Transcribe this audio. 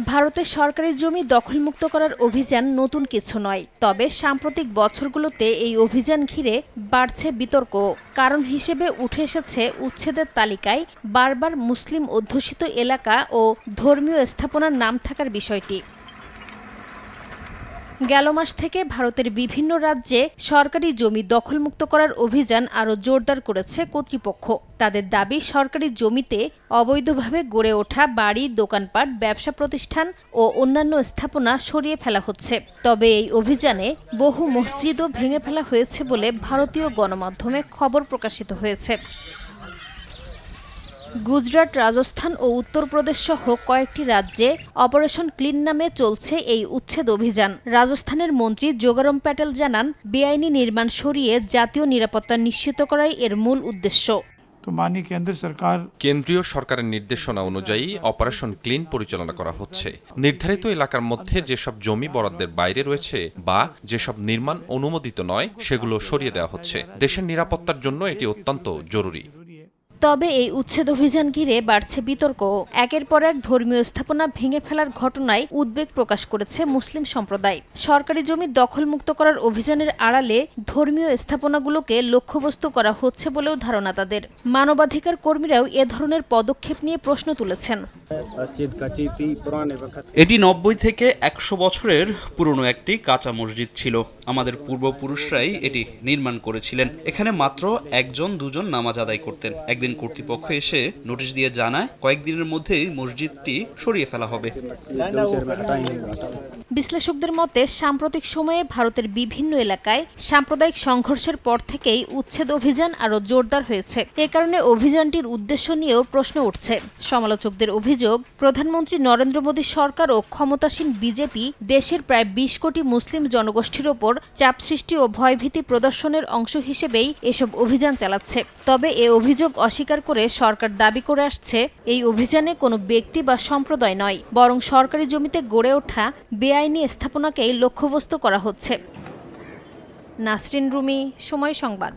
ভারতের সরকারি জমি দখলমুক্ত করার অভিযান নতুন কিছু নয়, তবে সাম্প্রতিক বছরগুলোতে এই অভিযান ঘিরে বাড়ছে বিতর্ক। কারণ হিসেবে উঠে এসেছে উচ্ছেদের তালিকায় বারবার মুসলিম অধ্যুষিত এলাকা ও ধর্মীয় স্থাপনার নাম থাকার বিষয়টি। গেল মাস থেকে ভারতের বিভিন্ন রাজ্যে সরকারি জমি দখলমুক্ত করার অভিযান আরও জোরদার করেছে কর্তৃপক্ষ। তাদের দাবি, সরকারি জমিতে অবৈধভাবে গড়ে ওঠা বাড়ি, দোকানপাট, ব্যবসা প্রতিষ্ঠান ও অন্যান্য স্থাপনা সরিয়ে ফেলা হচ্ছে। তবে এই অভিযানে বহু মসজিদও ভেঙে ফেলা হয়েছে বলে ভারতীয় গণমাধ্যমে খবর প্রকাশিত হয়েছে। গুজরাট, রাজস্থান ও উত্তরপ্রদেশ সহ কয়েকটি রাজ্যে অপারেশন ক্লিন নামে চলছে এই উচ্ছেদ অভিযান। রাজস্থানের মন্ত্রী যোগারাম প্যাটেল জানান, বেআইনি নির্মাণ সরিয়ে জাতীয় নিরাপত্তা নিশ্চিত করাই এর মূল উদ্দেশ্য। কেন্দ্রীয় সরকারের নির্দেশনা অনুযায়ী অপারেশন ক্লিন পরিচালনা করা হচ্ছে। নির্ধারিত এলাকার মধ্যে যেসব জমি বরাদ্দের বাইরে রয়েছে বা যেসব নির্মাণ অনুমোদিত নয়, সেগুলো সরিয়ে দেওয়া হচ্ছে। দেশের নিরাপত্তার জন্য এটি অত্যন্ত জরুরি। তবে এই উচ্ছেদ অভিযান ঘিরে বাড়ছে বিতর্ক। একের পর এক ধর্মীয় স্থাপনা ভেঙে ফেলার ঘটনায় উদ্বেগ প্রকাশ করেছে মুসলিম সম্প্রদায়। সরকারি জমি দখলমুক্ত করার অভিযানের আড়ালে ধর্মীয় স্থাপনাগুলোকে লক্ষ্যবস্তু করা হচ্ছে বলেও ধারণা তাদের। মানবাধিকার কর্মীরাও এ ধরনের পদক্ষেপ নিয়ে প্রশ্ন তুলেছেন। এটি ৯০ থেকে ১০০ বছরের পুরনো একটি কাঁচা মসজিদ ছিল। আমাদের পূর্বপুরুষরাই এটি নির্মাণ করেছিলেন। এখানে মাত্র একজন দুজন নামাজ আদায় করতেন। একদিন কর্তৃপক্ষ এসে নোটিশ দিয়ে জানায়, কয়েকদিনের মধ্যেই মসজিদটি সরিয়ে ফেলা হবে। বিশ্লেষকদের মতে, সাম্প্রতিক সময়ে ভারতের বিভিন্ন এলাকায় সাম্প্রদায়িক সংঘর্ষের পর থেকেই উচ্ছেদ অভিযান আরও জোরদার হয়েছে। এ কারণে অভিযানটির উদ্দেশ্য নিয়েও প্রশ্ন উঠছে। সমালোচকদের অভিযোগ, প্রধানমন্ত্রী নরেন্দ্র মোদী সরকার ও ক্ষমতাসীন বিজেপি দেশের প্রায় ২০ কোটি মুসলিম জনগোষ্ঠীর ওপর চাপ সৃষ্টি ও ভয়ভীতি প্রদর্শনের অংশ হিসেবেই এসব অভিযান চালাচ্ছে। তবে এ অভিযোগ অস্বীকার করে সরকার দাবি করে আসছে, এই অভিযানে কোনো ব্যক্তি বা সম্প্রদায় নয়, বরং সরকারি জমিতে গড়ে ওঠা বেআইনি স্থাপনাকেই লক্ষ্যবস্তু করা হচ্ছে। নাসরিন রুমি, সময় সংবাদ।